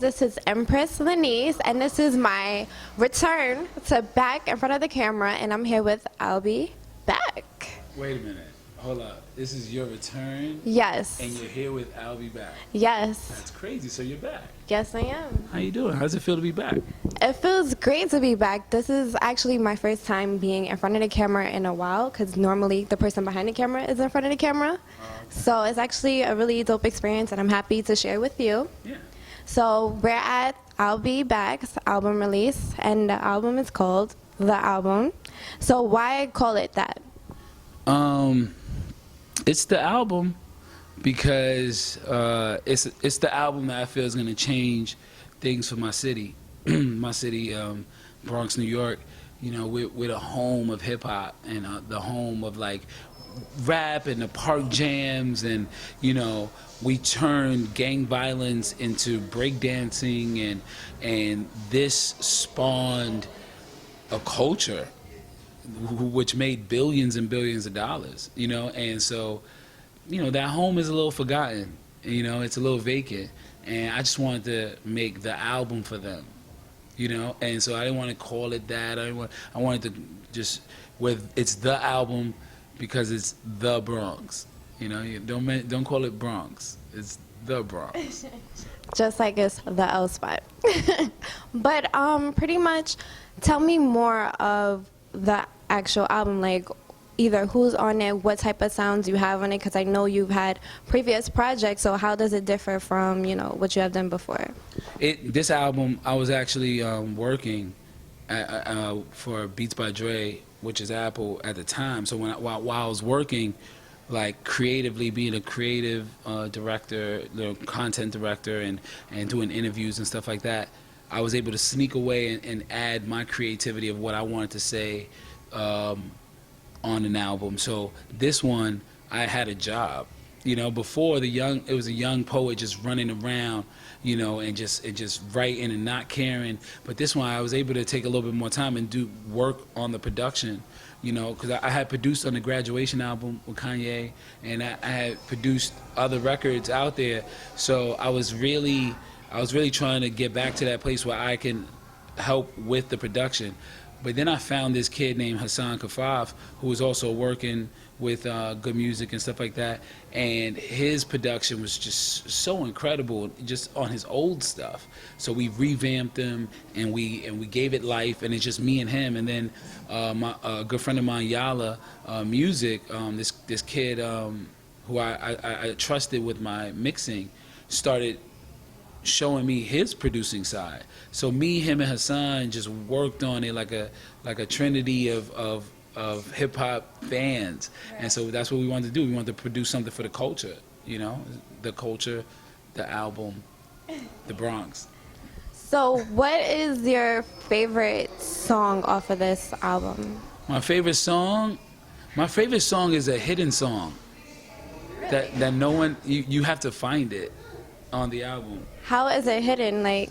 This is Empress Lanice, and this is my return to back in front of the camera, and I'm here with Albe Back. Wait a minute. Hold up. This is your return? Yes. And you're here with Albe Back? Yes. That's crazy. So you're back. Yes, I am. How you doing? How does it feel to be back? It feels great to be back. This is actually my first time being in front of the camera in a while, because normally the person behind the camera is in front of the camera. Okay. So it's actually a really dope experience, and I'm happy to share with you. Yeah. So we're at Albe Back's album release, and the album is called The Album. So why call it that? It's the album because it's the album that I feel is going to change things for my city. My city, Bronx, New York. You know, we're the home of hip hop and the home of like rap and the park jams, and you know, we turned gang violence into breakdancing, and this spawned a culture which made billions and billions of dollars, you know. And so, you know, that home is a little forgotten, you know, it's a little vacant, and I just wanted to make the album for them, you know. And so I didn't want to call it that. I wanted to just, it's the album because it's the Bronx, you know. You don't call it Bronx, it's the Bronx. Just like it's the L spot. But pretty much, tell me more of the actual album, like either who's on it, what type of sounds you have on it, because I know you've had previous projects, so how does it differ from, you know, what you have done before? This album, I was actually working for Beats by Dre, which is Apple at the time. So while I was working, like creatively, being a creative director, content director, and doing interviews and stuff like that, I was able to sneak away and add my creativity of what I wanted to say on an album. So this one, I had a job. You know, before it was a young poet just running around, you know, and just writing and not caring. But this one, I was able to take a little bit more time and do work on the production, you know, because I had produced on the Graduation album with Kanye, and I had produced other records out there. So I was really trying to get back to that place where I can help with the production. But then I found this kid named Hassan Kafaf, who was also working with good music and stuff like that, and his production was just so incredible, just on his old stuff. So we revamped him, and we gave it life, and it's just me and him. And then a good friend of mine, Yala Music, this kid who I trusted with my mixing, started showing me his producing side. So me, him, and Hassan just worked on it like a trinity of hip hop fans. Right. And so that's what we wanted to do. We wanted to produce something for the culture, you know, the culture, the album, the Bronx. So what is your favorite song off of this album? My favorite song is a hidden song. Really? That no one, you have to find it on the album. How is it hidden? Like,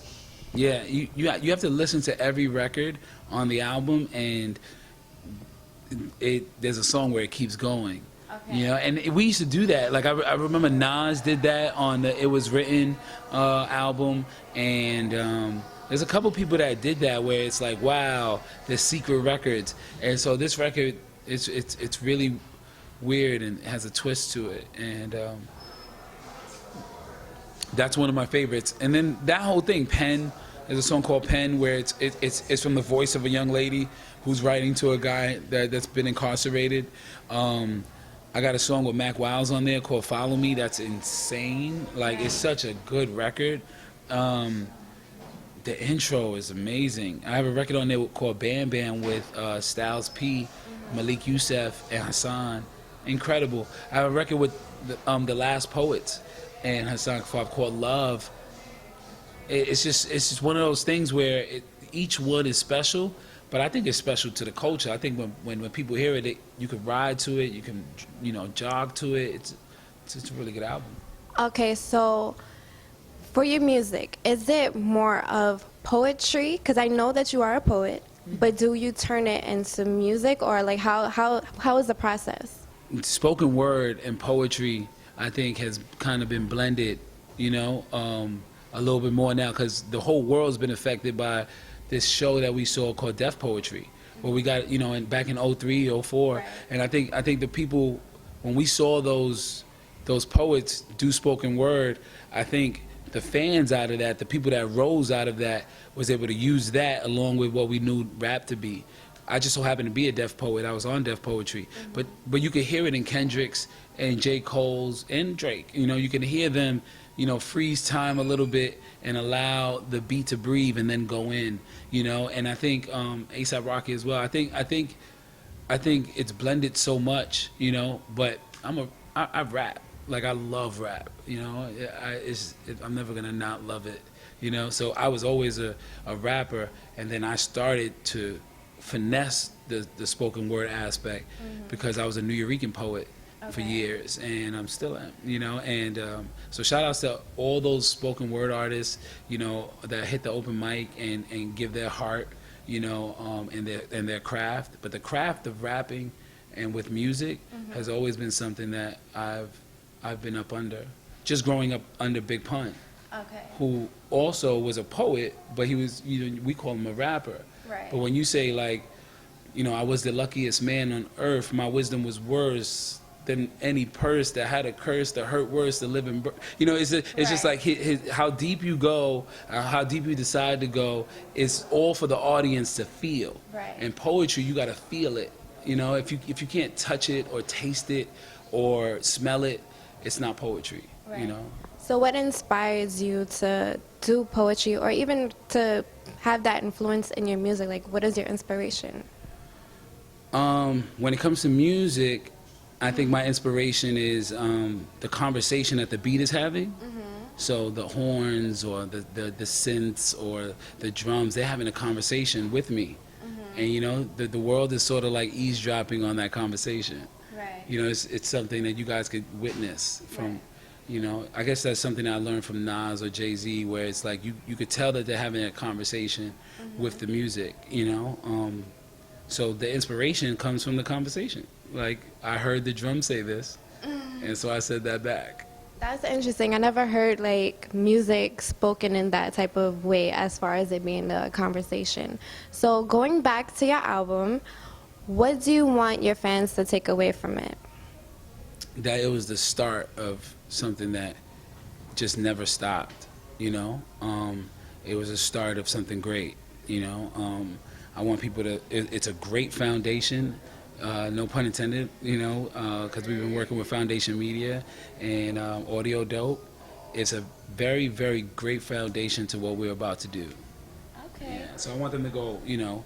yeah, you have to listen to every record on the album, and there's a song where it keeps going. Okay. You know, and we used to do that. Like I remember Nas did that on the It Was Written album, and there's a couple people that did that where it's like, wow, there's secret records. And so this record, it's really weird and has a twist to it, and that's one of my favorites. And then that whole thing, Pen, there's a song called Pen where it's from the voice of a young lady who's writing to a guy that's been incarcerated. I got a song with Mac Wiles on there called Follow Me. That's insane. Like, it's such a good record. The intro is amazing. I have a record on there called Bam Bam with Styles P, Malik Youssef, and Hassan. Incredible. I have a record with the Last Poets and Hassan Kafaf called Love. It's just one of those things where each one is special, but I think it's special to the culture. I think when people hear it, you can ride to it, you can, you know, jog to it. It's a really good album. Okay, so for your music, is it more of poetry? Because I know that you are a poet, but do you turn it into music, or like how is the process? Spoken word and poetry, I think, has kind of been blended, you know. a little bit more now because the whole world's been affected by this show that we saw called Deaf Poetry, where we got, you know, back in '03, '04, Right. and I think the people, when we saw those poets do spoken word, I think the fans out of that, the people that rose out of that, was able to use that along with what we knew rap to be. I just so happened to be a deaf poet. I was on Deaf Poetry, but you could hear it in Kendrick's and J. Cole's and Drake. You know, you can hear them, you know, freeze time a little bit and allow the beat to breathe and then go in. You know, and I think A$AP Rocky as well. I think it's blended so much. You know, but I rap. Like, I love rap. You know, I'm never gonna not love it. You know, so I was always a rapper, and then I started to finesse the spoken word aspect because I was a Nuyorican poet for years, and I'm still am, you know, and so shout outs to all those spoken word artists, you know, that hit the open mic and give their heart, you know, and their craft. But the craft of rapping and with music has always been something that I've been up under, just growing up under Big Pun, who also was a poet, but he was, you know, we call him a rapper. Right. But when you say, like, you know, I was the luckiest man on earth, my wisdom was worse than any purse that had a curse that hurt worse than living. You know, it's just like how deep you go, how deep you decide to go, is all for the audience to feel. Right. And poetry, you got to feel it. You know, if you can't touch it or taste it or smell it, it's not poetry. Right. You know. So what inspires you to do poetry or even to have that influence in your music? Like, what is your inspiration? When it comes to music, I think my inspiration is the conversation that the beat is having. So the horns or the synths or the drums, they're having a conversation with me. And, you know, the world is sort of like eavesdropping on that conversation. Right. You know, it's something that you guys could witness from, you know, I guess that's something I learned from Nas or Jay-Z, where it's like you could tell that they're having a conversation with the music, you know. So the inspiration comes from the conversation. Like, I heard the drum say this, and so I said that back. That's interesting. I never heard like music spoken in that type of way as far as it being a conversation. So going back to your album, what do you want your fans to take away from it? That it was the start of something that just never stopped, you know. It was a start of something great, you know. I want people to, it's a great foundation, no pun intended, you know, because we've been working with Foundation Media and Audio Dope. It's a very, very great foundation to what we're about to do. Okay. Yeah, so I want them to go, you know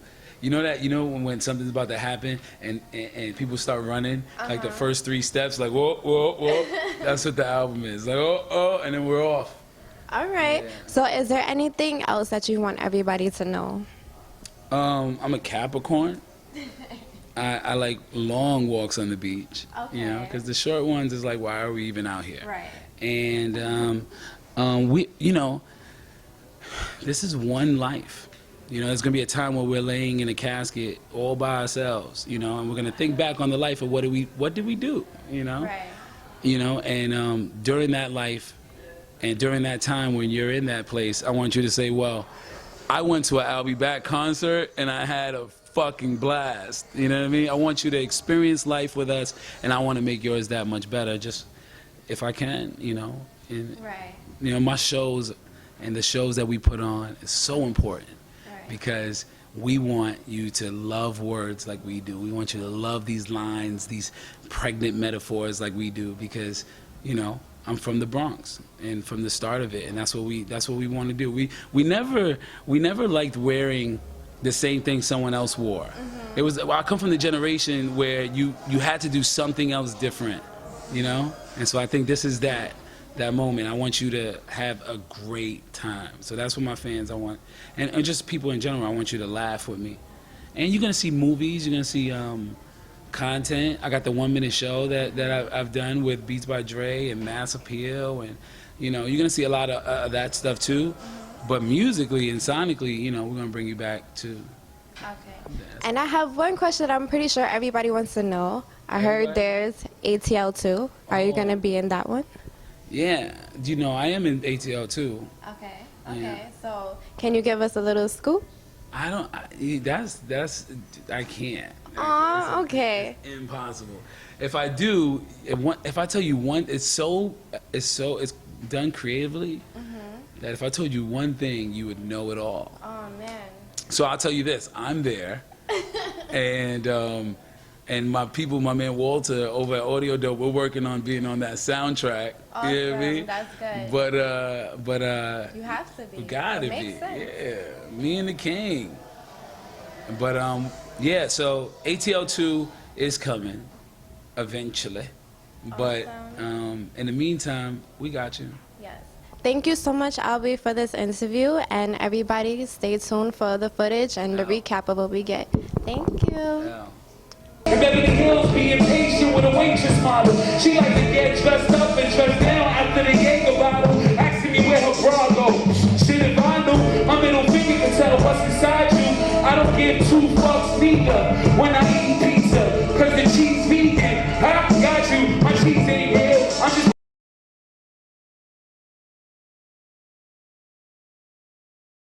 that, you know, when something's about to happen and people start running, like the first 3 steps, like, whoa, whoa, whoa. That's what the album is. Like, oh, and then we're off. All right. Yeah. So is there anything else that you want everybody to know? I'm a Capricorn. I like long walks on the beach, you know, Okay. because the short ones is like, why are we even out here? Right. And we, you know, this is one life. You know, there's gonna be a time where we're laying in a casket all by ourselves, you know, and we're gonna think back on the life of what did we do, you know? Right. You know, and during that life and during that time when you're in that place, I want you to say, well, I went to an Albe Back concert and I had a fucking blast. You know what I mean? I want you to experience life with us, and I want to make yours that much better, just if I can, you know. And, Right. you know, my shows and the shows that we put on is so important because we want you to love words like we do. We want you to love these lines, these pregnant metaphors like we do, because, you know, I'm from the Bronx and from the start of it, and that's what we want to do. We never liked wearing the same thing someone else wore. It was, I come from the generation where you had to do something else different, you know? And so I think this is that moment. I want you to have a great time. So that's what my fans I want. And just people in general, I want you to laugh with me. And you're gonna see movies, you're gonna see content. I got the 1-minute show that I've done with Beats by Dre and Mass Appeal, and you know, you're gonna see a lot of that stuff too. But musically and sonically, you know, we're gonna bring you back to. Okay. And I have one question that I'm pretty sure everybody wants to know. I heard Everybody? there's ATL 2. Are you gonna be in that one? Yeah, you know, I am in ATL too. Okay. Yeah. So can you give us a little scoop? I don't. That's. I can't. Aw, okay. It's impossible. If I do, if I tell you one, it's done creatively that if I told you one thing, you would know it all. Oh man. So I'll tell you this: I'm there, and my people, my man Walter over at Audio Dope, we're working on being on that soundtrack. Awesome. You know what I mean? That's good. But You have to be. we gotta It be. makes sense. Yeah, me and the king. But yeah. So ATL2 is coming eventually. But Awesome. in the meantime, we got you. Yes. Thank you so much, Albe, for this interview, and everybody stay tuned for the footage and the recap of what we get. Thank you. Yeah. In Beverly Hills, being patient with a waitress model. She like to get dressed up and dressed down after the Jaeger bottle. Asking me where her bra go. Shit, if I knew, my middle finger can tell what's inside you. I don't give two fucks neither. When I